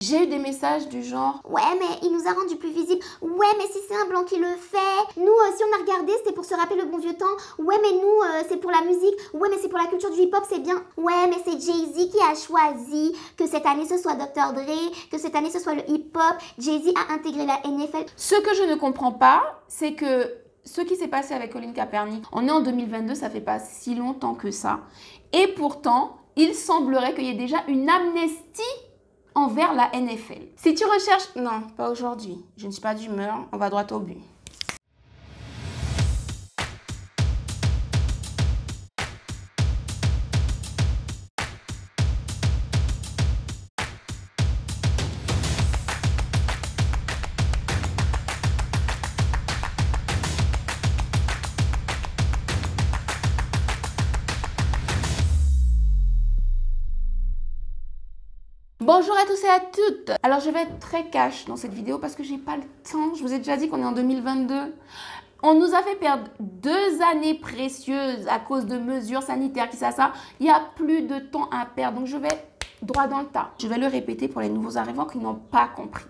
J'ai eu des messages du genre « Ouais, mais il nous a rendu plus visibles. Ouais, mais si c'est un blanc qui le fait. Nous, si on a regardé, c'était pour se rappeler le bon vieux temps. Ouais, mais nous, c'est pour la musique. Ouais, mais c'est pour la culture du hip-hop, c'est bien. Ouais, mais c'est Jay-Z qui a choisi que cette année ce soit Dr. Dre, que cette année ce soit le hip-hop. Jay-Z a intégré la NFL. » Ce que je ne comprends pas, c'est que ce qui s'est passé avec Colin Kaepernick, on est en 2022, ça fait pas si longtemps que ça. Et pourtant, il semblerait qu'il y ait déjà une amnistie envers la NFL. Si tu recherches... Non, pas aujourd'hui. Je ne suis pas d'humeur, on va droit au but. Bonjour à tous et à toutes. Alors je vais être très cash dans cette vidéo parce que j'ai pas le temps. Je vous ai déjà dit qu'on est en 2022. On nous a fait perdre 2 années précieuses à cause de mesures sanitaires, qui ça. Il n'y a plus de temps à perdre. Donc je vais droit dans le tas. Je vais le répéter pour les nouveaux arrivants qui n'ont pas compris.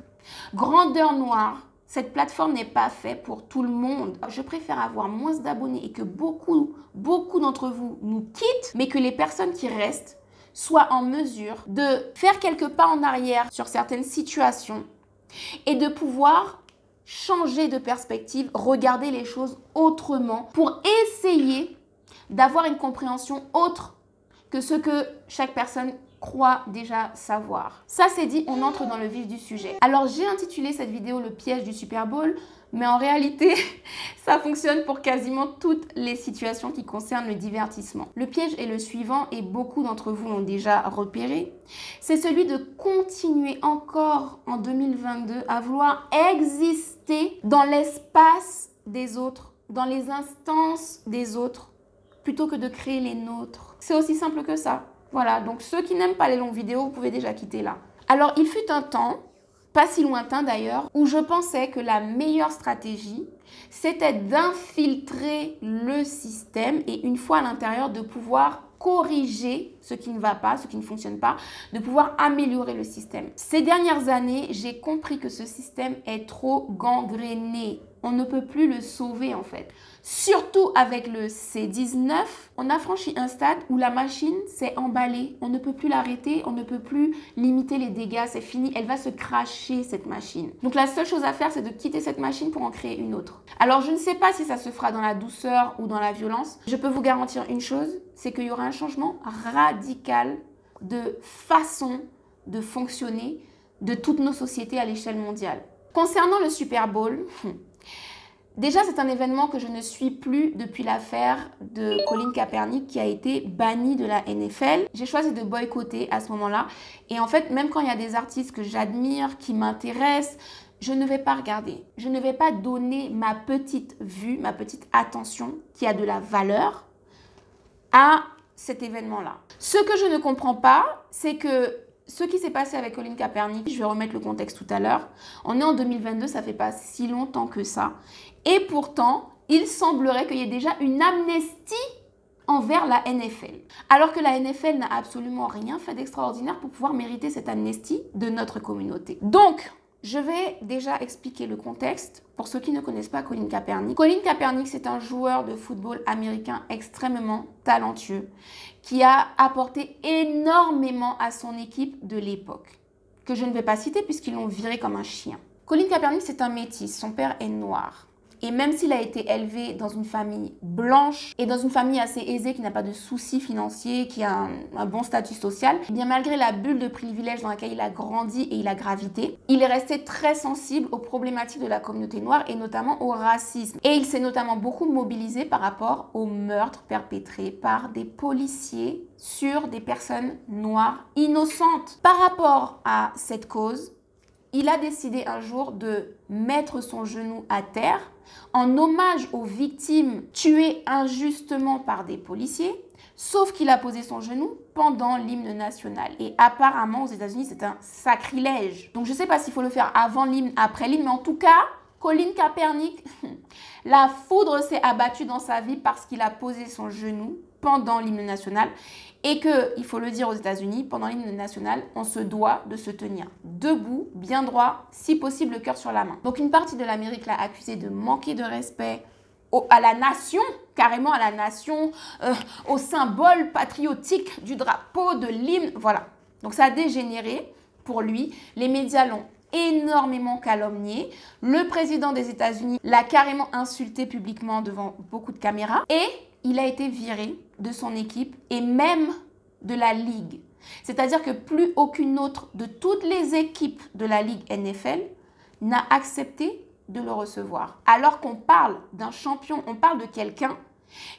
Grandeur noire. Cette plateforme n'est pas faite pour tout le monde. Je préfère avoir moins d'abonnés et que beaucoup d'entre vous nous quittent, mais que les personnes qui restent soient en mesure de faire quelques pas en arrière sur certaines situations et de pouvoir changer de perspective, regarder les choses autrement pour essayer d'avoir une compréhension autre que ce que chaque personne croit déjà savoir. Ça c'est dit, on entre dans le vif du sujet. Alors j'ai intitulé cette vidéo le piège du Super Bowl, mais en réalité, ça fonctionne pour quasiment toutes les situations qui concernent le divertissement. Le piège est le suivant et beaucoup d'entre vous l'ont déjà repéré. C'est celui de continuer encore en 2022 à vouloir exister dans l'espace des autres, dans les instances des autres, plutôt que de créer les nôtres. C'est aussi simple que ça. Voilà, donc ceux qui n'aiment pas les longues vidéos, vous pouvez déjà quitter là. Alors, il fut un temps, pas si lointain d'ailleurs, où je pensais que la meilleure stratégie, c'était d'infiltrer le système et une fois à l'intérieur, de pouvoir corriger ce qui ne va pas, ce qui ne fonctionne pas, de pouvoir améliorer le système. Ces dernières années, j'ai compris que ce système est trop gangréné. On ne peut plus le sauver en fait. Surtout avec le C19, on a franchi un stade où la machine s'est emballée. On ne peut plus l'arrêter, on ne peut plus limiter les dégâts, c'est fini. Elle va se cracher cette machine. Donc la seule chose à faire, c'est de quitter cette machine pour en créer une autre. Alors je ne sais pas si ça se fera dans la douceur ou dans la violence. Je peux vous garantir une chose, c'est qu'il y aura un changement radical de façon de fonctionner de toutes nos sociétés à l'échelle mondiale. Concernant le Super Bowl, déjà, c'est un événement que je ne suis plus depuis l'affaire de Colin Kaepernick qui a été banni de la NFL. J'ai choisi de boycotter à ce moment-là. Et en fait, même quand il y a des artistes que j'admire, qui m'intéressent, je ne vais pas regarder. Je ne vais pas donner ma petite vue, ma petite attention qui a de la valeur à cet événement-là. Ce que je ne comprends pas, c'est que ce qui s'est passé avec Colin Kaepernick, je vais remettre le contexte tout à l'heure, on est en 2022, ça fait pas si longtemps que ça. Et pourtant, il semblerait qu'il y ait déjà une amnistie envers la NFL. Alors que la NFL n'a absolument rien fait d'extraordinaire pour pouvoir mériter cette amnistie de notre communauté. Donc, je vais déjà expliquer le contexte pour ceux qui ne connaissent pas Colin Kaepernick. Colin Kaepernick, c'est un joueur de football américain extrêmement talentueux qui a apporté énormément à son équipe de l'époque, que je ne vais pas citer puisqu'ils l'ont viré comme un chien. Colin Kaepernick, c'est un métis. Son père est noir. Et même s'il a été élevé dans une famille blanche et dans une famille assez aisée qui n'a pas de soucis financiers, qui a un bon statut social, eh bien malgré la bulle de privilèges dans laquelle il a grandi et il a gravité, il est resté très sensible aux problématiques de la communauté noire et notamment au racisme. Et il s'est notamment beaucoup mobilisé par rapport aux meurtres perpétrés par des policiers sur des personnes noires innocentes. Par rapport à cette cause, il a décidé un jour de mettre son genou à terre en hommage aux victimes tuées injustement par des policiers, sauf qu'il a posé son genou pendant l'hymne national. Et apparemment, aux États-Unis, c'est un sacrilège. Donc, je ne sais pas s'il faut le faire avant l'hymne, après l'hymne, mais en tout cas, Colin Kaepernick, la foudre s'est abattue dans sa vie parce qu'il a posé son genou pendant l'hymne national. Et que, il faut le dire aux États-Unis, pendant l'hymne national, on se doit de se tenir debout, bien droit, si possible le cœur sur la main. Donc une partie de l'Amérique l'a accusé de manquer de respect à la nation, carrément à la nation, au symbole patriotique du drapeau, de l'hymne, voilà. Donc ça a dégénéré pour lui. Les médias l'ont énormément calomnié. Le président des États-Unis l'a carrément insulté publiquement devant beaucoup de caméras et il a été viré de son équipe et même de la Ligue. C'est-à-dire que plus aucune autre de toutes les équipes de la Ligue NFL n'a accepté de le recevoir. Alors qu'on parle d'un champion, on parle de quelqu'un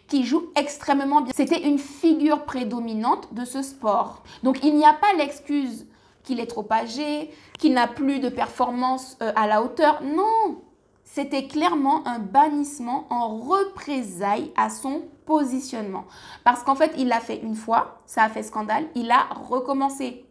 qui joue extrêmement bien. C'était une figure prédominante de ce sport. Donc il n'y a pas l'excuse qu'il est trop âgé, qu'il n'a plus de performance à la hauteur. Non, c'était clairement un bannissement en représailles à son positionnement. Parce qu'en fait, il l'a fait une fois, ça a fait scandale, il a recommencé.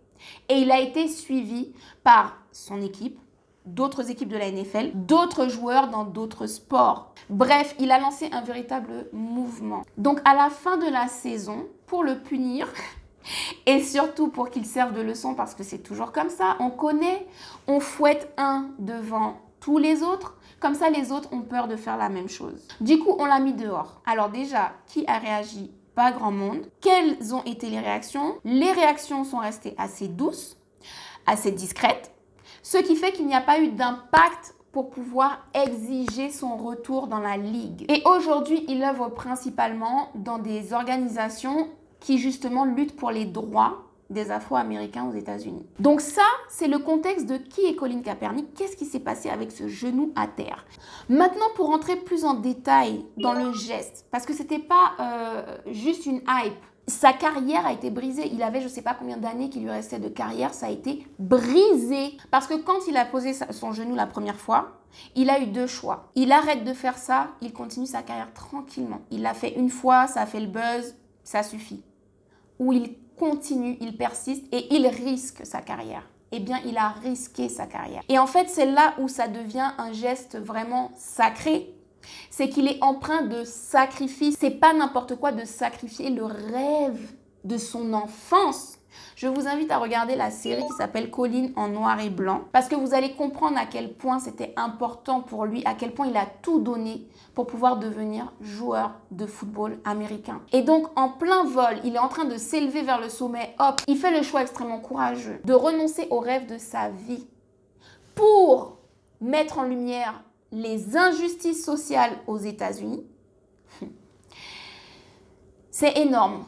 Et il a été suivi par son équipe, d'autres équipes de la NFL, d'autres joueurs dans d'autres sports. Bref, il a lancé un véritable mouvement. Donc à la fin de la saison, pour le punir et surtout pour qu'il serve de leçon parce que c'est toujours comme ça, on connaît, on fouette un devant tous les autres, comme ça les autres ont peur de faire la même chose. Du coup, on l'a mis dehors. Alors déjà, qui a réagi? Pas grand monde. Quelles ont été les réactions? Les réactions sont restées assez douces, assez discrètes. Ce qui fait qu'il n'y a pas eu d'impact pour pouvoir exiger son retour dans la ligue. Et aujourd'hui, il œuvre principalement dans des organisations qui justement luttent pour les droits des Afro-Américains aux États-Unis. Donc ça, c'est le contexte de qui est Colin Kaepernick, qu'est-ce qui s'est passé avec ce genou à terre. Maintenant, pour rentrer plus en détail dans le geste, parce que c'était pas juste une hype. Sa carrière a été brisée. Il avait je ne sais pas combien d'années qu'il lui restait de carrière. Ça a été brisé. Parce que quand il a posé son genou la première fois, il a eu deux choix. Il arrête de faire ça, il continue sa carrière tranquillement. Il l'a fait une fois, ça a fait le buzz, ça suffit. Ou il continue, il persiste et il risque sa carrière. Eh bien, il a risqué sa carrière. Et en fait, c'est là où ça devient un geste vraiment sacré. C'est qu'il est empreint de sacrifice. C'est pas n'importe quoi de sacrifier le rêve de son enfance. Je vous invite à regarder la série qui s'appelle Colin en noir et blanc parce que vous allez comprendre à quel point c'était important pour lui, à quel point il a tout donné pour pouvoir devenir joueur de football américain. Et donc, en plein vol, il est en train de s'élever vers le sommet. Hop, il fait le choix extrêmement courageux de renoncer au rêve de sa vie pour mettre en lumière les injustices sociales aux États-Unis. C'est énorme.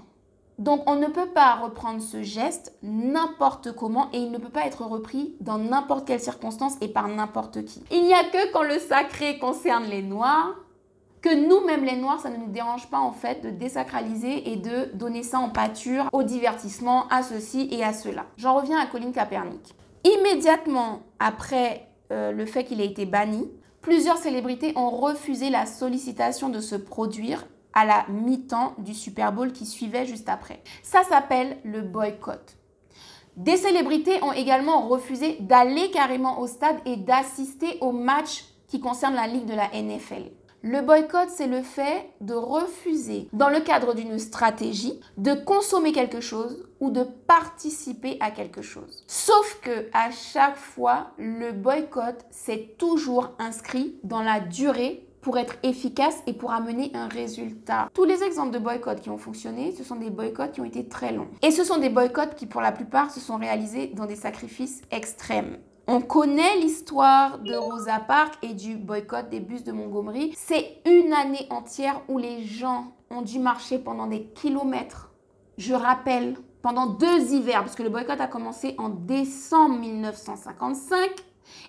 Donc, on ne peut pas reprendre ce geste n'importe comment et il ne peut pas être repris dans n'importe quelle circonstance et par n'importe qui. Il n'y a que quand le sacré concerne les Noirs que nous-mêmes les Noirs, ça ne nous dérange pas en fait de désacraliser et de donner ça en pâture au divertissement, à ceci et à cela. J'en reviens à Colin Kaepernick. Immédiatement après le fait qu'il ait été banni, plusieurs célébrités ont refusé la sollicitation de se produire à la mi-temps du Super Bowl qui suivait juste après. Ça s'appelle le boycott. Des célébrités ont également refusé d'aller carrément au stade et d'assister au match qui concerne la ligue de la NFL. Le boycott, c'est le fait de refuser, dans le cadre d'une stratégie, de consommer quelque chose ou de participer à quelque chose. Sauf que à chaque fois, le boycott, c'est toujours inscrit dans la durée pour être efficace et pour amener un résultat. Tous les exemples de boycotts qui ont fonctionné, ce sont des boycotts qui ont été très longs. Et ce sont des boycotts qui, pour la plupart, se sont réalisés dans des sacrifices extrêmes. On connaît l'histoire de Rosa Parks et du boycott des bus de Montgomery. C'est une année entière où les gens ont dû marcher pendant des kilomètres. Je rappelle, pendant 2 hivers, parce que le boycott a commencé en décembre 1955.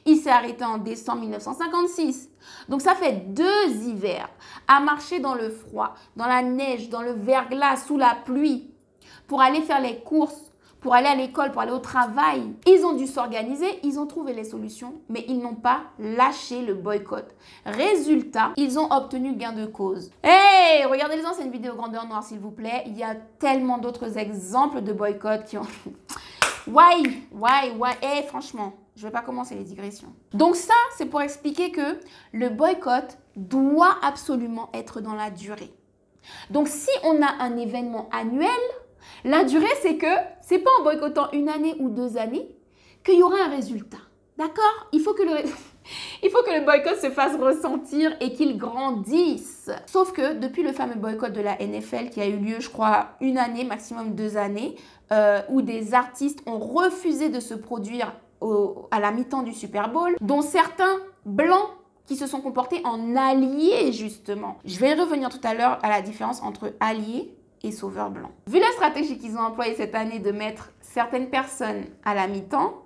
Il s'est arrêté en décembre 1956. Donc ça fait 2 hivers à marcher dans le froid, dans la neige, dans le verglas, sous la pluie, pour aller faire les courses, pour aller à l'école, pour aller au travail. Ils ont dû s'organiser, ils ont trouvé les solutions, mais ils n'ont pas lâché le boycott. Résultat, ils ont obtenu gain de cause. Hey, regardez les anciennes vidéos grandeur noire, s'il vous plaît. Il y a tellement d'autres exemples de boycott qui ont... Why? Eh, franchement, je ne vais pas commencer les digressions. Donc ça, c'est pour expliquer que le boycott doit absolument être dans la durée. Donc si on a un événement annuel, La durée, c'est que c'est pas en boycottant 1 année ou 2 années qu'il y aura un résultat. D'accord? Il faut que le boycott se fasse ressentir et qu'il grandisse. Sauf que depuis le fameux boycott de la NFL qui a eu lieu, je crois, 1 année, maximum 2 années, où des artistes ont refusé de se produire à la mi-temps du Super Bowl, dont certains blancs qui se sont comportés en alliés, justement. Je vais revenir tout à l'heure à la différence entre alliés et sauveurs blancs. Vu la stratégie qu'ils ont employée cette année de mettre certaines personnes à la mi-temps,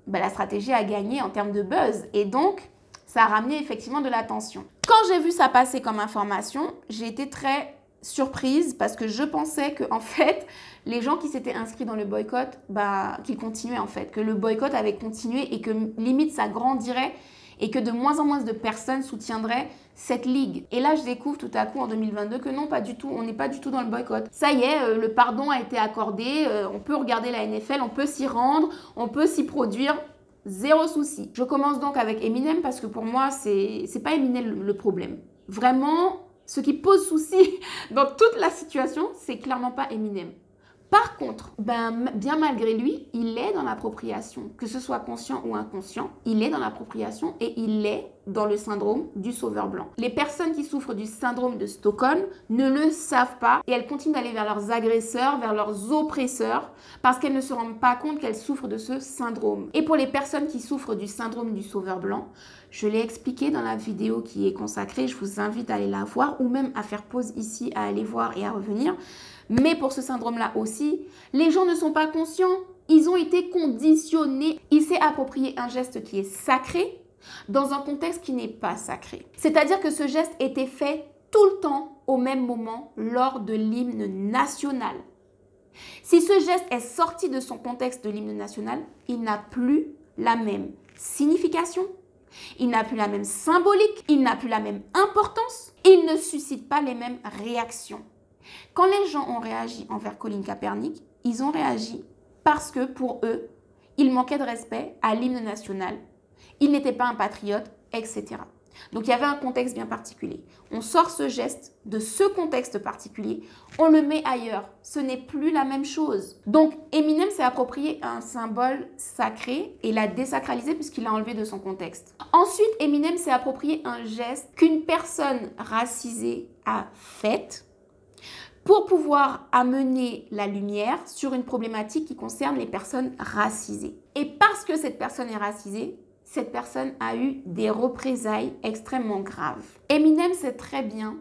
ben, la stratégie a gagné en termes de buzz et donc ça a ramené effectivement de l'attention. Quand j'ai vu ça passer comme information, j'ai été très surprise parce que je pensais que en fait les gens qui s'étaient inscrits dans le boycott, bah, qu'ils continuaient en fait, que le boycott avait continué et que limite ça grandirait et que de moins en moins de personnes soutiendraient cette ligue. Et là, je découvre tout à coup en 2022 que non, pas du tout, on n'est pas du tout dans le boycott. Ça y est, le pardon a été accordé, on peut regarder la NFL, on peut s'y rendre, on peut s'y produire, zéro souci. Je commence donc avec Eminem parce que pour moi, c'est pas Eminem le problème. Vraiment, ce qui pose souci dans toute la situation, c'est clairement pas Eminem. Par contre, ben, bien malgré lui, il est dans l'appropriation. Que ce soit conscient ou inconscient, il est dans l'appropriation et il est dans le syndrome du sauveur blanc. Les personnes qui souffrent du syndrome de Stockholm ne le savent pas et elles continuent d'aller vers leurs agresseurs, vers leurs oppresseurs parce qu'elles ne se rendent pas compte qu'elles souffrent de ce syndrome. Et pour les personnes qui souffrent du syndrome du sauveur blanc, je l'ai expliqué dans la vidéo qui est consacrée, je vous invite à aller la voir ou même à faire pause ici, à aller voir et à revenir. Mais pour ce syndrome-là aussi, les gens ne sont pas conscients. Ils ont été conditionnés. Il s'est approprié un geste qui est sacré dans un contexte qui n'est pas sacré. C'est-à-dire que ce geste était fait tout le temps au même moment lors de l'hymne national. Si ce geste est sorti de son contexte de l'hymne national, il n'a plus la même signification, il n'a plus la même symbolique, il n'a plus la même importance, il ne suscite pas les mêmes réactions. Quand les gens ont réagi envers Colin Kaepernick, ils ont réagi parce que pour eux, il manquait de respect à l'hymne national, il n'était pas un patriote, etc. Donc il y avait un contexte bien particulier. On sort ce geste de ce contexte particulier, on le met ailleurs. Ce n'est plus la même chose. Donc Eminem s'est approprié un symbole sacré et l'a désacralisé puisqu'il l'a enlevé de son contexte. Ensuite, Eminem s'est approprié un geste qu'une personne racisée a fait pour pouvoir amener la lumière sur une problématique qui concerne les personnes racisées. Et parce que cette personne est racisée, cette personne a eu des représailles extrêmement graves. Eminem sait très bien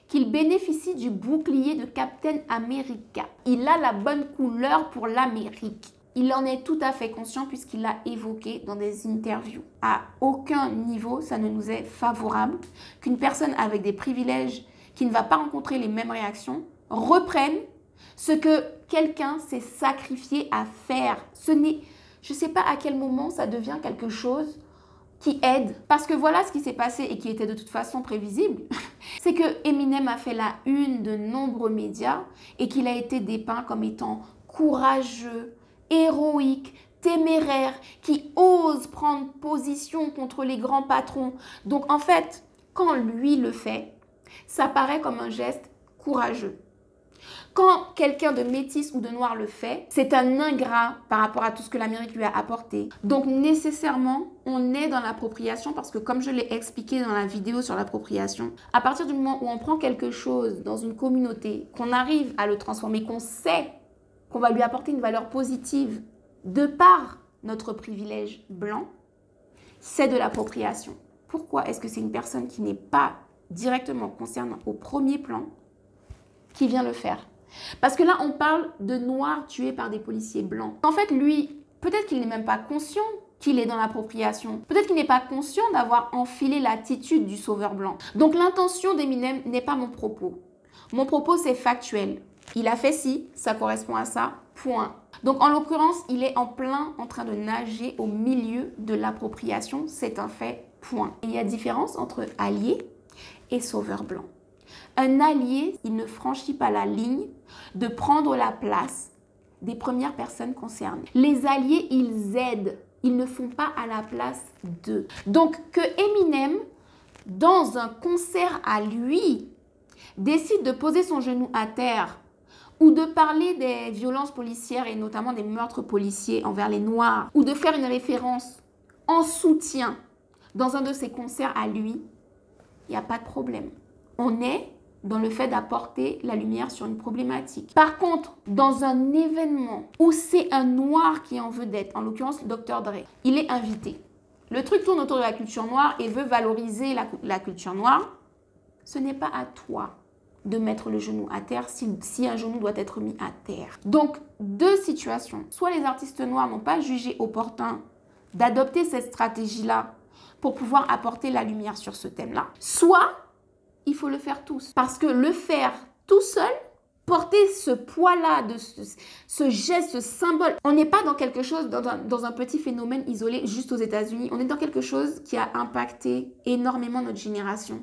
qu'il bénéficie du bouclier de Captain America. Il a la bonne couleur pour l'Amérique. Il en est tout à fait conscient puisqu'il l'a évoqué dans des interviews. À aucun niveau, ça ne nous est favorable qu'une personne avec des privilèges qui ne va pas rencontrer les mêmes réactions reprenne ce que quelqu'un s'est sacrifié à faire. Je ne sais pas à quel moment ça devient quelque chose qui aide. Parce que voilà ce qui s'est passé et qui était de toute façon prévisible. C'est que Eminem a fait la une de nombreux médias et qu'il a été dépeint comme étant courageux, héroïque, téméraire, qui ose prendre position contre les grands patrons. Donc en fait, quand lui le fait, ça paraît comme un geste courageux. Quand quelqu'un de métis ou de noir le fait, c'est un ingrat par rapport à tout ce que l'Amérique lui a apporté. Donc nécessairement, on est dans l'appropriation parce que comme je l'ai expliqué dans la vidéo sur l'appropriation, à partir du moment où on prend quelque chose dans une communauté, qu'on arrive à le transformer, qu'on sait qu'on va lui apporter une valeur positive de par notre privilège blanc, c'est de l'appropriation. Pourquoi est-ce que c'est une personne qui n'est pas directement concernée au premier plan qui vient le faire? Parce que là, on parle de noirs tués par des policiers blancs. En fait, lui, peut-être qu'il n'est même pas conscient qu'il est dans l'appropriation. Peut-être qu'il n'est pas conscient d'avoir enfilé l'attitude du sauveur blanc. Donc, l'intention d'Eminem n'est pas mon propos. Mon propos, c'est factuel. Il a fait ci, ça correspond à ça, point. Donc, en l'occurrence, il est en plein en train de nager au milieu de l'appropriation. C'est un fait, point. Il y a différence entre allié et sauveur blanc. Un allié, il ne franchit pas la ligne de prendre la place des premières personnes concernées. Les alliés, ils aident, ils ne font pas à la place d'eux. Donc que Eminem, dans un concert à lui, décide de poser son genou à terre ou de parler des violences policières et notamment des meurtres policiers envers les Noirs, ou de faire une référence en soutien dans un de ses concerts à lui, il n'y a pas de problème. On est dans le fait d'apporter la lumière sur une problématique. Par contre, dans un événement où c'est un Noir qui en veut d'être, en l'occurrence le Dr Dre, il est invité. Le truc tourne autour de la culture noire et veut valoriser la culture noire. Ce n'est pas à toi de mettre le genou à terre si un genou doit être mis à terre. Donc, deux situations. Soit les artistes noirs n'ont pas jugé opportun d'adopter cette stratégie-là pour pouvoir apporter la lumière sur ce thème-là. Soit, il faut le faire tous. Parce que le faire tout seul, porter ce poids-là, ce geste, ce symbole, on n'est pas dans quelque chose, dans un petit phénomène isolé juste aux États-Unis. On est dans quelque chose qui a impacté énormément notre génération.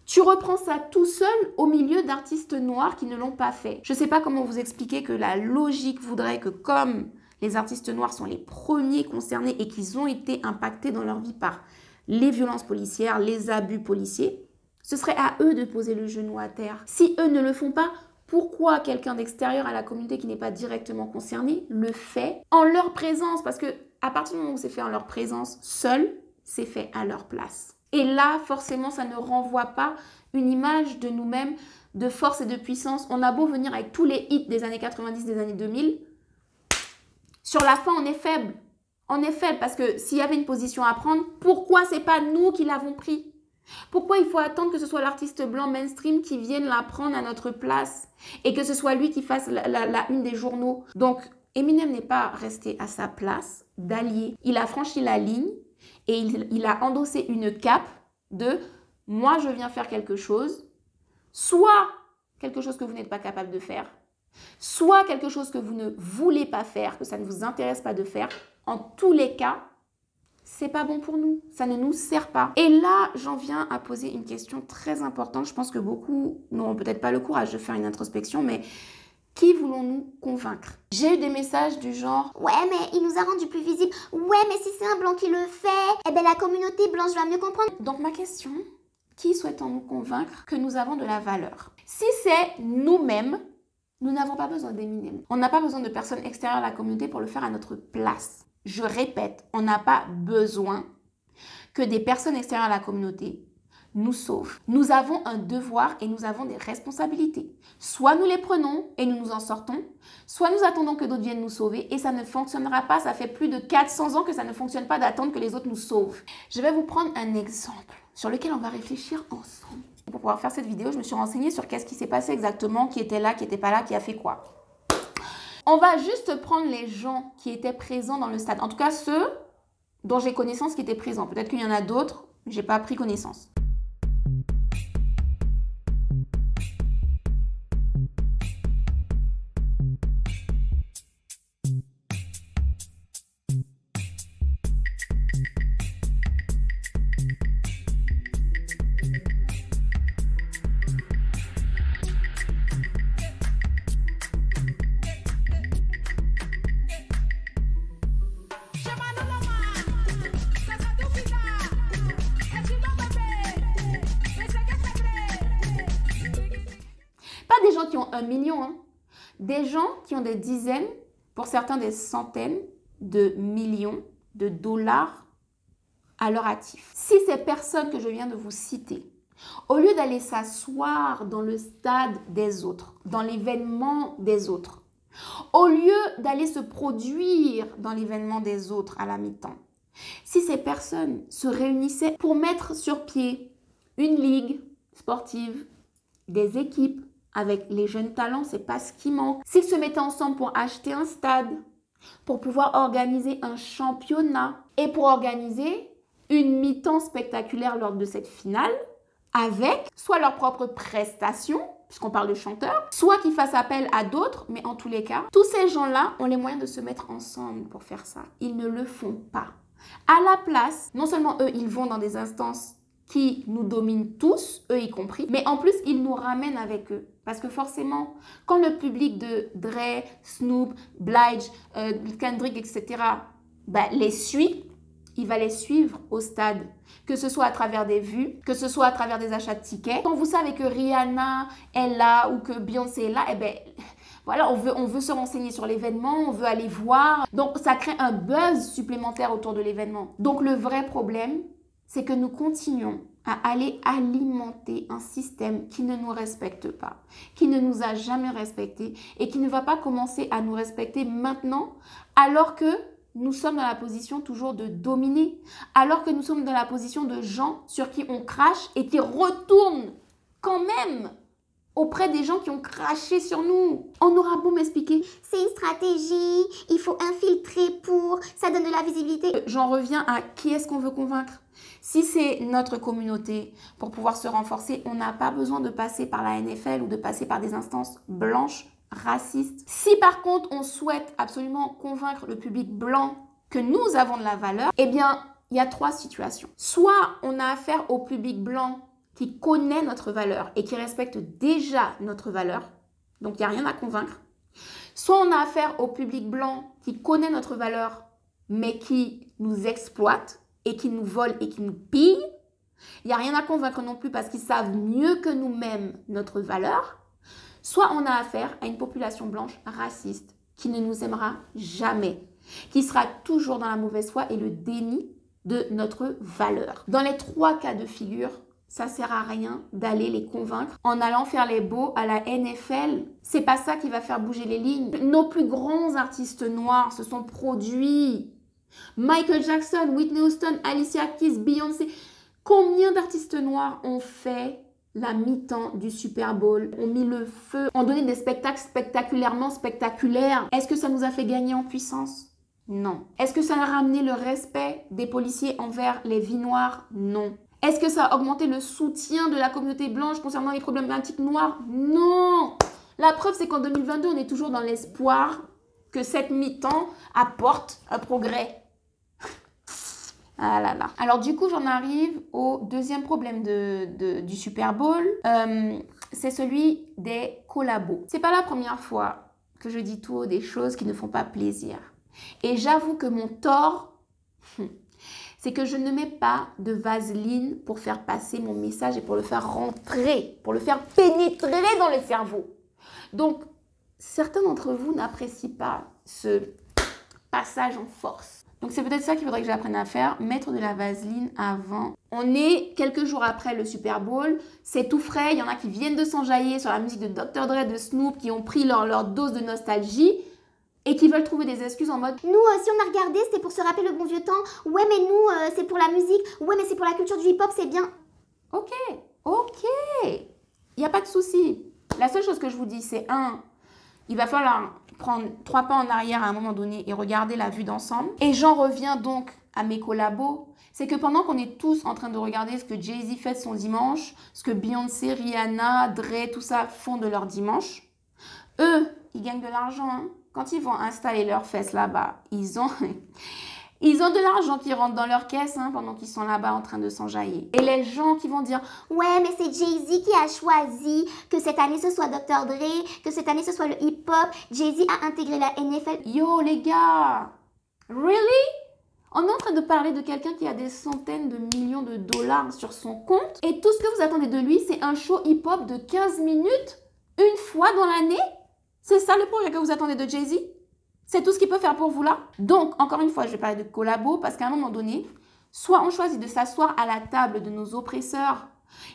Tu reprends ça tout seul au milieu d'artistes noirs qui ne l'ont pas fait. Je ne sais pas comment vous expliquer que la logique voudrait que comme les artistes noirs sont les premiers concernés et qu'ils ont été impactés dans leur vie par les violences policières, les abus policiers, ce serait à eux de poser le genou à terre. Si eux ne le font pas, pourquoi quelqu'un d'extérieur à la communauté qui n'est pas directement concerné le fait en leur présence? Parce que à partir du moment où c'est fait en leur présence, seul, c'est fait à leur place. Et là, forcément, ça ne renvoie pas une image de nous-mêmes, de force et de puissance. On a beau venir avec tous les hits des années 90, des années 2000. Sur la fin, on est faible. On est faible parce que s'il y avait une position à prendre, pourquoi c'est pas nous qui l'avons pris? Pourquoi il faut attendre que ce soit l'artiste blanc mainstream qui vienne la prendre à notre place et que ce soit lui qui fasse la une des journaux? Donc, Eminem n'est pas resté à sa place d'allié. Il a franchi la ligne. Et il a endossé une cape de « moi, je viens faire quelque chose », soit quelque chose que vous n'êtes pas capable de faire, soit quelque chose que vous ne voulez pas faire, que ça ne vous intéresse pas de faire. En tous les cas, c'est pas bon pour nous. Ça ne nous sert pas. Et là, j'en viens à poser une question très importante. Je pense que beaucoup n'auront peut-être pas le courage de faire une introspection, mais qui voulons-nous convaincre? J'ai eu des messages du genre « Ouais, mais il nous a rendu plus visibles. Ouais, mais si c'est un blanc qui le fait, eh ben la communauté blanche va mieux comprendre. » Donc ma question, qui souhaitons-nous convaincre que nous avons de la valeur? Si c'est nous-mêmes, nous n'avons pas besoin d'Eminem. On n'a pas besoin de personnes extérieures à la communauté pour le faire à notre place. Je répète, on n'a pas besoin que des personnes extérieures à la communauté nous sauvent. Nous avons un devoir et nous avons des responsabilités. Soit nous les prenons et nous nous en sortons, soit nous attendons que d'autres viennent nous sauver et ça ne fonctionnera pas. Ça fait plus de 400 ans que ça ne fonctionne pas d'attendre que les autres nous sauvent. Je vais vous prendre un exemple sur lequel on va réfléchir ensemble. Pour pouvoir faire cette vidéo, je me suis renseignée sur qu'est-ce qui s'est passé exactement, qui était là, qui n'était pas là, qui a fait quoi. On va juste prendre les gens qui étaient présents dans le stade. En tout cas, ceux dont j'ai connaissance qui étaient présents. Peut-être qu'il y en a d'autres, je n'ai pas pris connaissance. Pas des gens qui ont 1 million, hein. Des gens qui ont des dizaines, pour certains des centaines de millions de dollars à leur actif. Si ces personnes que je viens de vous citer, au lieu d'aller s'asseoir dans le stade des autres, dans l'événement des autres, au lieu d'aller se produire dans l'événement des autres à la mi-temps, si ces personnes se réunissaient pour mettre sur pied une ligue sportive, des équipes avec les jeunes talents, c'est pas ce qui manque. S'ils se mettaient ensemble pour acheter un stade, pour pouvoir organiser un championnat et pour organiser une mi-temps spectaculaire lors de cette finale, avec soit leurs propres prestations, puisqu'on parle de chanteurs, soit qu'ils fassent appel à d'autres, mais en tous les cas, tous ces gens-là ont les moyens de se mettre ensemble pour faire ça. Ils ne le font pas. À la place, non seulement eux, ils vont dans des instances qui nous dominent tous, eux y compris, mais en plus, ils nous ramènent avec eux. Parce que forcément, quand le public de Dre, Snoop, Blige, Kendrick, etc. Les suit, il va les suivre au stade. Que ce soit à travers des vues, que ce soit à travers des achats de tickets. Quand vous savez que Rihanna est là ou que Beyoncé est là, Voilà, on veut se renseigner sur l'événement, on veut aller voir. Donc, ça crée un buzz supplémentaire autour de l'événement. Donc, le vrai problème, c'est que nous continuons à aller alimenter un système qui ne nous respecte pas, qui ne nous a jamais respectés et qui ne va pas commencer à nous respecter maintenant, alors que nous sommes dans la position toujours de dominer, alors que nous sommes dans la position de gens sur qui on crache et qui retournent quand même auprès des gens qui ont craché sur nous. On aura beau m'expliquer. C'est une stratégie, il faut infiltrer pour, ça donne de la visibilité. J'en reviens à qui est-ce qu'on veut convaincre. Si c'est notre communauté, pour pouvoir se renforcer, on n'a pas besoin de passer par la NFL ou de passer par des instances blanches, racistes. Si par contre, on souhaite absolument convaincre le public blanc que nous avons de la valeur, eh bien, il y a 3 situations. Soit on a affaire au public blanc qui connaît notre valeur et qui respecte déjà notre valeur, donc il n'y a rien à convaincre. Soit on a affaire au public blanc qui connaît notre valeur, mais qui nous exploite et qui nous vole et qui nous pille. Il n'y a rien à convaincre non plus parce qu'ils savent mieux que nous-mêmes notre valeur. Soit on a affaire à une population blanche raciste qui ne nous aimera jamais, qui sera toujours dans la mauvaise foi et le déni de notre valeur. Dans les 3 cas de figure, ça sert à rien d'aller les convaincre en allant faire les beaux à la NFL. C'est pas ça qui va faire bouger les lignes. Nos plus grands artistes noirs se sont produits. Michael Jackson, Whitney Houston, Alicia Keys, Beyoncé. Combien d'artistes noirs ont fait la mi-temps du Super Bowl, ont mis le feu, ont donné des spectacles spectaculairement spectaculaires? Est-ce que ça nous a fait gagner en puissance? Non. Est-ce que ça a ramené le respect des policiers envers les vies noires? Non. Est-ce que ça a augmenté le soutien de la communauté blanche concernant les problématiques noires? Non. La preuve, c'est qu'en 2022, on est toujours dans l'espoir que cette mi-temps apporte un progrès. Ah là là. Alors du coup, j'en arrive au deuxième problème du Super Bowl. C'est celui des collabos. C'est pas la première fois que je dis tout haut des choses qui ne font pas plaisir. Et j'avoue que mon tort, c'est que je ne mets pas de vaseline pour faire passer mon message et pour le faire rentrer, pour le faire pénétrer dans le cerveau. Donc, certains d'entre vous n'apprécient pas ce passage en force. Donc, c'est peut-être ça qu'il faudrait que j'apprenne à faire, mettre de la vaseline avant. On est quelques jours après le Super Bowl, c'est tout frais, il y en a qui viennent de s'enjailler sur la musique de Dr. Dre, de Snoop, qui ont pris leur dose de nostalgie et qui veulent trouver des excuses en mode « Nous, si on a regardé, c'était pour se rappeler le bon vieux temps. Ouais, mais nous, c'est pour la musique. Ouais, mais c'est pour la culture du hip-hop, c'est bien. » Ok, il n'y a pas de souci. La seule chose que je vous dis, c'est il va falloir prendre 3 pas en arrière à un moment donné et regarder la vue d'ensemble. Et j'en reviens donc à mes collabos. C'est que pendant qu'on est tous en train de regarder ce que Jay-Z fait son dimanche, ce que Beyoncé, Rihanna, Dre, tout ça font de leur dimanche, eux, ils gagnent de l'argent. Hein. Quand ils vont installer leurs fesses là-bas, ils ont de l'argent qui rentre dans leur caisse pendant qu'ils sont là-bas en train de s'enjailler. Et les gens qui vont dire « Ouais, mais c'est Jay-Z qui a choisi que cette année ce soit Dr. Dre, que cette année ce soit le hip-hop. Jay-Z a intégré la NFL. » Yo les gars, really? On est en train de parler de quelqu'un qui a des centaines de millions de dollars sur son compte et tout ce que vous attendez de lui, c'est un show hip-hop de 15 minutes une fois dans l'année? C'est ça le progrès que vous attendez de Jay-Z? C'est tout ce qu'il peut faire pour vous là? Donc, encore une fois, je vais parler de collabo parce qu'à un moment donné, soit on choisit de s'asseoir à la table de nos oppresseurs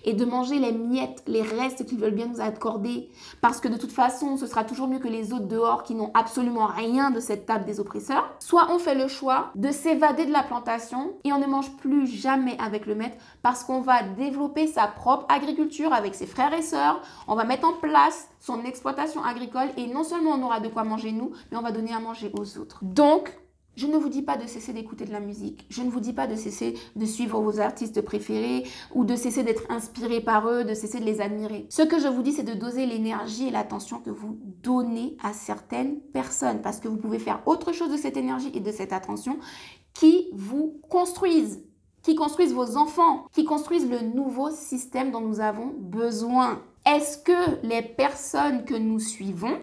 et de manger les miettes, les restes qu'ils veulent bien nous accorder parce que de toute façon, ce sera toujours mieux que les autres dehors qui n'ont absolument rien de cette table des oppresseurs. Soit on fait le choix de s'évader de la plantation et on ne mange plus jamais avec le maître parce qu'on va développer sa propre agriculture avec ses frères et sœurs. On va mettre en place son exploitation agricole et non seulement on aura de quoi manger nous, mais on va donner à manger aux autres. Donc, je ne vous dis pas de cesser d'écouter de la musique. Je ne vous dis pas de cesser de suivre vos artistes préférés ou de cesser d'être inspiré par eux, de cesser de les admirer. Ce que je vous dis, c'est de doser l'énergie et l'attention que vous donnez à certaines personnes parce que vous pouvez faire autre chose de cette énergie et de cette attention qui vous construisent, qui construisent vos enfants, qui construisent le nouveau système dont nous avons besoin. Est-ce que les personnes que nous suivons,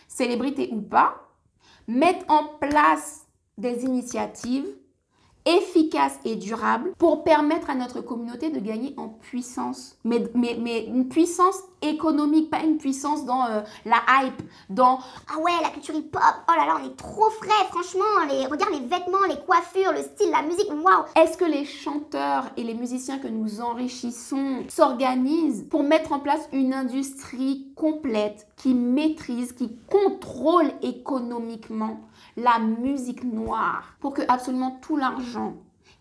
célébrités ou pas, mettent en place des initiatives efficace et durable pour permettre à notre communauté de gagner en puissance. Mais une puissance économique, pas une puissance dans la hype, dans « Ah ouais, la culture hip-hop, oh là là, on est trop frais, franchement, regarde les vêtements, les coiffures, le style, la musique, waouh !» Est-ce que les chanteurs et les musiciens que nous enrichissons s'organisent pour mettre en place une industrie complète qui maîtrise, qui contrôle économiquement la musique noire pour que absolument tout l'argent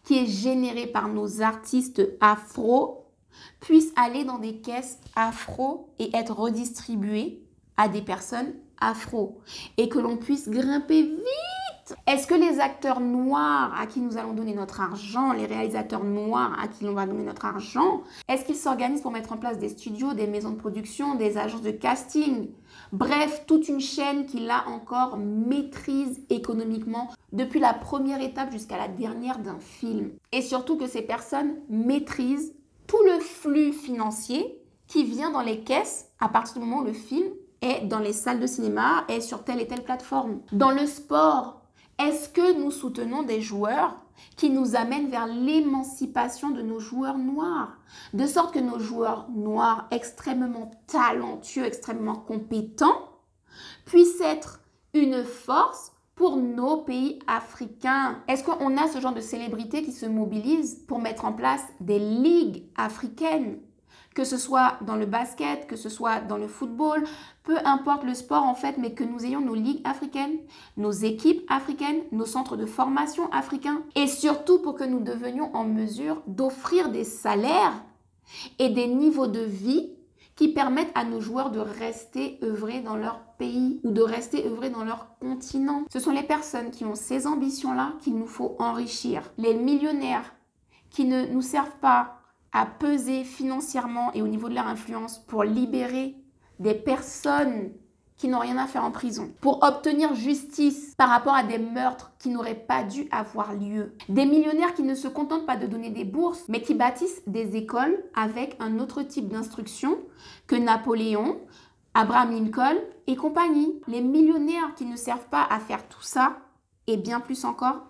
qui est généré par nos artistes afro puisse aller dans des caisses afro et être redistribué à des personnes afro et que l'on puisse grimper vite? Est-ce que les acteurs noirs à qui nous allons donner notre argent, les réalisateurs noirs à qui l'on va donner notre argent, est-ce qu'ils s'organisent pour mettre en place des studios, des maisons de production, des agences de casting? Bref, toute une chaîne qui là encore maîtrise économiquement depuis la première étape jusqu'à la dernière d'un film. Et surtout que ces personnes maîtrisent tout le flux financier qui vient dans les caisses à partir du moment où le film est dans les salles de cinéma et sur telle et telle plateforme. Dans le sport, est-ce que nous soutenons des joueurs qui nous amènent vers l'émancipation de nos joueurs noirs? De sorte que nos joueurs noirs extrêmement talentueux, extrêmement compétents, puissent être une force pour nos pays africains. Est-ce qu'on a ce genre de célébrités qui se mobilisent pour mettre en place des ligues africaines? Que ce soit dans le basket, que ce soit dans le football, peu importe le sport en fait, mais que nous ayons nos ligues africaines, nos équipes africaines, nos centres de formation africains. Et surtout pour que nous devenions en mesure d'offrir des salaires et des niveaux de vie qui permettent à nos joueurs de rester œuvrés dans leur pays ou de rester œuvrés dans leur continent. Ce sont les personnes qui ont ces ambitions-là qu'il nous faut enrichir. Les millionnaires qui ne nous servent pas à peser financièrement et au niveau de leur influence pour libérer des personnes qui n'ont rien à faire en prison, pour obtenir justice par rapport à des meurtres qui n'auraient pas dû avoir lieu. Des millionnaires qui ne se contentent pas de donner des bourses, mais qui bâtissent des écoles avec un autre type d'instruction que Napoléon, Abraham Lincoln et compagnie. Les millionnaires qui ne servent pas à faire tout ça, et bien plus encore,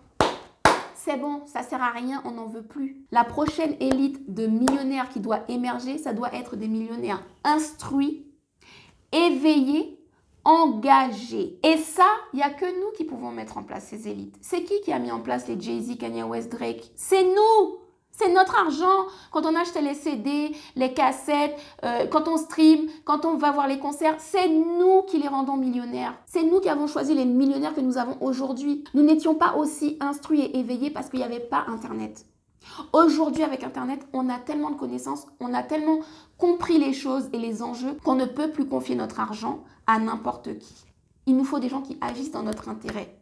c'est bon, ça sert à rien, on n'en veut plus. La prochaine élite de millionnaires qui doit émerger, ça doit être des millionnaires instruits, éveillés, engagés. Et ça, il n'y a que nous qui pouvons mettre en place ces élites. C'est qui a mis en place les Jay-Z, Kanye West, Drake? C'est nous! C'est notre argent. Quand on achète les CD, les cassettes, quand on stream, quand on va voir les concerts, c'est nous qui les rendons millionnaires. C'est nous qui avons choisi les millionnaires que nous avons aujourd'hui. Nous n'étions pas aussi instruits et éveillés parce qu'il n'y avait pas Internet. Aujourd'hui, avec Internet, on a tellement de connaissances, on a tellement compris les choses et les enjeux qu'on ne peut plus confier notre argent à n'importe qui. Il nous faut des gens qui agissent dans notre intérêt.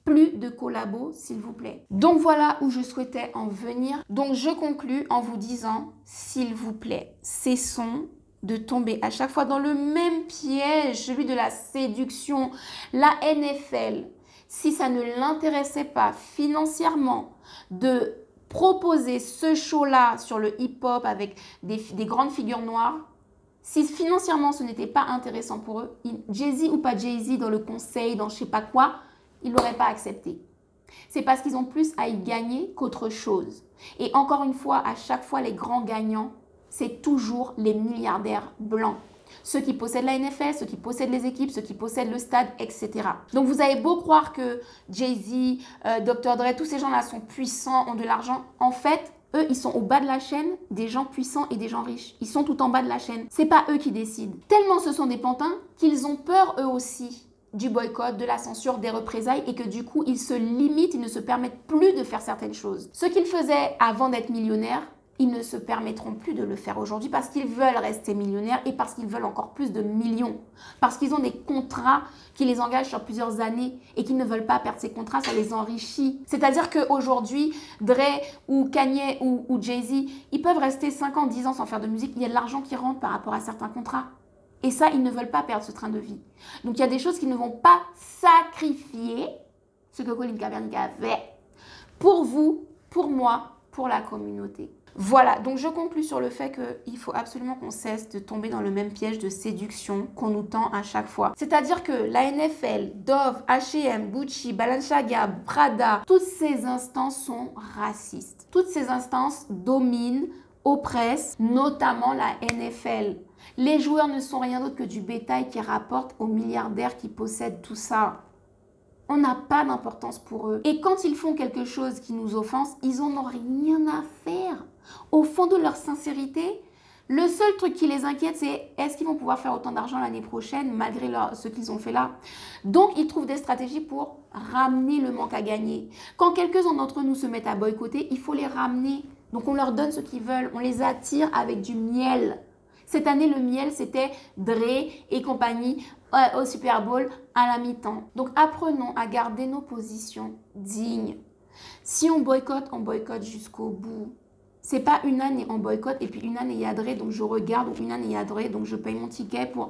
Plus de collabos, s'il vous plaît. Donc voilà où je souhaitais en venir. Donc je conclus en vous disant, s'il vous plaît, cessons de tomber à chaque fois dans le même piège, celui de la séduction. La NFL, si ça ne l'intéressait pas financièrement de proposer ce show-là sur le hip-hop avec des grandes figures noires, si financièrement ce n'était pas intéressant pour eux, Jay-Z ou pas Jay-Z dans le conseil, dans je sais pas quoi, ils ne l'auraient pas accepté. C'est parce qu'ils ont plus à y gagner qu'autre chose. Et encore une fois, à chaque fois, les grands gagnants, c'est toujours les milliardaires blancs. Ceux qui possèdent la NFL, ceux qui possèdent les équipes, ceux qui possèdent le stade, etc. Donc vous avez beau croire que Jay-Z, Dr. Dre, tous ces gens-là sont puissants, ont de l'argent. En fait, eux, ils sont au bas de la chaîne des gens puissants et des gens riches. Ils sont tout en bas de la chaîne. C'est pas eux qui décident. Tellement ce sont des pantins qu'ils ont peur eux aussi du boycott, de la censure, des représailles et que du coup, ils se limitent, ils ne se permettent plus de faire certaines choses. Ce qu'ils faisaient avant d'être millionnaires, ils ne se permettront plus de le faire aujourd'hui parce qu'ils veulent rester millionnaires et parce qu'ils veulent encore plus de millions. Parce qu'ils ont des contrats qui les engagent sur plusieurs années et qu'ils ne veulent pas perdre ces contrats, ça les enrichit. C'est-à-dire qu'aujourd'hui, Dre ou Kanye ou Jay-Z, ils peuvent rester 5 ans, 10 ans sans faire de musique. Il y a de l'argent qui rentre par rapport à certains contrats. Et ça, ils ne veulent pas perdre ce train de vie. Donc, il y a des choses qu'ils ne vont pas sacrifier, ce que Colin Kaepernick a fait, pour vous, pour moi, pour la communauté. Voilà, donc je conclus sur le fait qu'il faut absolument qu'on cesse de tomber dans le même piège de séduction qu'on nous tend à chaque fois. C'est-à-dire que la NFL, Dove, H&M, Gucci, Balenciaga, Prada, toutes ces instances sont racistes. Toutes ces instances dominent, oppressent, notamment la NFL. Les joueurs ne sont rien d'autre que du bétail qui rapporte aux milliardaires qui possèdent tout ça. On n'a pas d'importance pour eux. Et quand ils font quelque chose qui nous offense, ils en ont rien à faire. Au fond de leur sincérité, le seul truc qui les inquiète, c'est est-ce qu'ils vont pouvoir faire autant d'argent l'année prochaine malgré ce qu'ils ont fait là. Donc, ils trouvent des stratégies pour ramener le manque à gagner. Quand quelques-uns d'entre nous se mettent à boycotter, il faut les ramener. Donc, on leur donne ce qu'ils veulent. On les attire avec du miel. Cette année, le miel, c'était Dre et compagnie au Super Bowl à la mi-temps. Donc, apprenons à garder nos positions dignes. Si on boycotte jusqu'au bout. C'est pas une année on boycotte et puis une année il y a Dre, donc je regarde, ou une année il y a Dre, donc je paye mon ticket pour...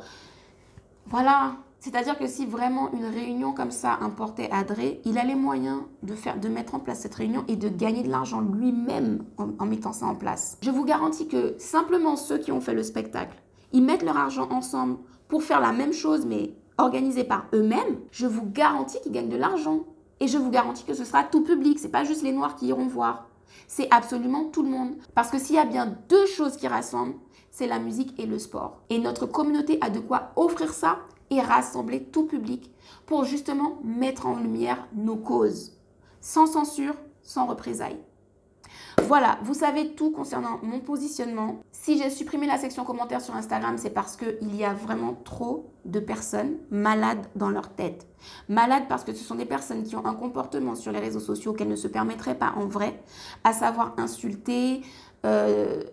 Voilà. C'est-à-dire que si vraiment une réunion comme ça importait à Dre, il a les moyens de mettre en place cette réunion et de gagner de l'argent lui-même en mettant ça en place. Je vous garantis que simplement ceux qui ont fait le spectacle, ils mettent leur argent ensemble pour faire la même chose mais organisée par eux-mêmes, je vous garantis qu'ils gagnent de l'argent. Et je vous garantis que ce sera tout public, c'est pas juste les Noirs qui iront voir. C'est absolument tout le monde. Parce que s'il y a bien deux choses qui rassemblent, c'est la musique et le sport. Et notre communauté a de quoi offrir ça et rassembler tout public pour justement mettre en lumière nos causes. Sans censure, sans représailles. Voilà, vous savez tout concernant mon positionnement. Si j'ai supprimé la section commentaires sur Instagram, c'est parce qu'il y a vraiment trop de personnes malades dans leur tête. Malades parce que ce sont des personnes qui ont un comportement sur les réseaux sociaux qu'elles ne se permettraient pas en vrai, à savoir insulter,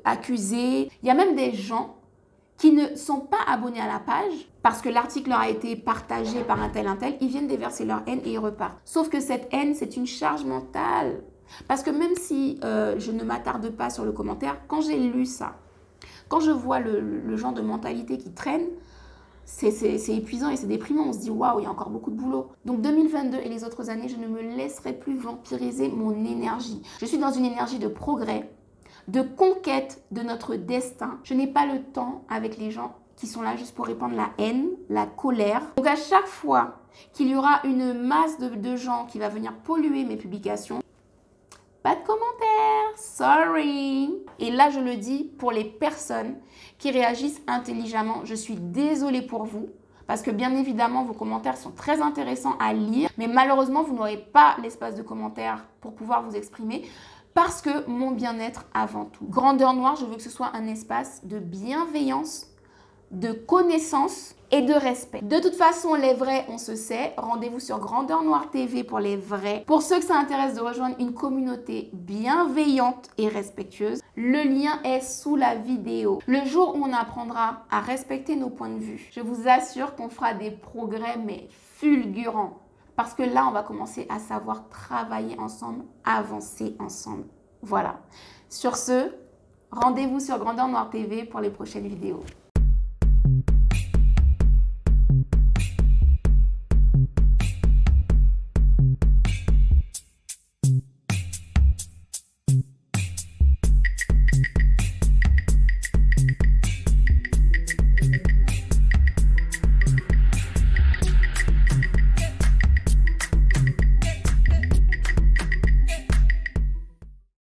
accuser. Il y a même des gens qui ne sont pas abonnés à la page parce que l'article leur a été partagé par un tel, ils viennent déverser leur haine et ils repartent. Sauf que cette haine, c'est une charge mentale. Parce que même si je ne m'attarde pas sur le commentaire, quand j'ai lu ça, quand je vois le genre de mentalité qui traîne, c'est épuisant et c'est déprimant. On se dit, waouh, il y a encore beaucoup de boulot. Donc 2022 et les autres années, je ne me laisserai plus vampiriser mon énergie. Je suis dans une énergie de progrès, de conquête de notre destin. Je n'ai pas le temps avec les gens qui sont là juste pour répandre la haine, la colère. Donc à chaque fois qu'il y aura une masse de gens qui va venir polluer mes publications, pas de commentaires, sorry. Et là, je le dis pour les personnes qui réagissent intelligemment. Je suis désolée pour vous parce que bien évidemment, vos commentaires sont très intéressants à lire. Mais malheureusement, vous n'aurez pas l'espace de commentaires pour pouvoir vous exprimer parce que mon bien-être avant tout. Grandeur Noire, je veux que ce soit un espace de bienveillance, de connaissance et de respect. De toute façon, les vrais, on se sait. Rendez-vous sur Grandeur Noire TV pour les vrais. Pour ceux que ça intéresse de rejoindre une communauté bienveillante et respectueuse, le lien est sous la vidéo. Le jour où on apprendra à respecter nos points de vue, je vous assure qu'on fera des progrès, mais fulgurants. Parce que là, on va commencer à savoir travailler ensemble, avancer ensemble. Voilà. Sur ce, rendez-vous sur Grandeur Noire TV pour les prochaines vidéos.